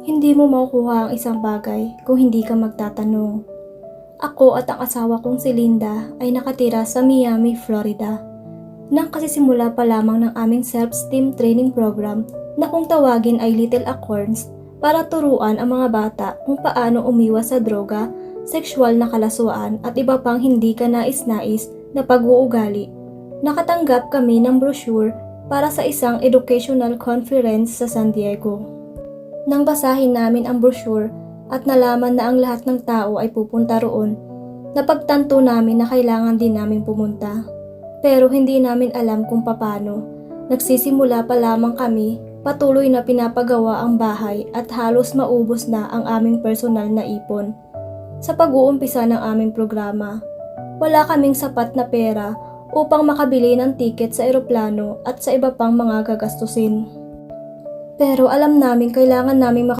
Hindi mo makukuha ang isang bagay kung hindi ka magtatanong. Ako at ang asawa kong si Linda ay nakatira sa Miami, Florida. Nang kasisimula pa lamang ng aming self-esteem training program na kung tawagin ay Little Acorns para turuan ang mga bata kung paano umiwas sa droga, sexual na kalaswaan at iba pang hindi ka nais-nais na pag-uugali. Nakatanggap kami ng brochure para sa isang educational conference sa San Diego. Nang basahin namin ang brochure at nalaman na ang lahat ng tao ay pupunta roon, napagtanto namin na kailangan din namin pumunta. Pero hindi namin alam kung paano. Nagsisimula pa lamang kami, patuloy na pinapagawa ang bahay at halos maubos na ang aming personal na ipon. Sa pag-uumpisa ng aming programa, wala kaming sapat na pera upang makabili ng tiket sa eroplano at sa iba pang mga gagastusin. Pero alam namin kailangan naming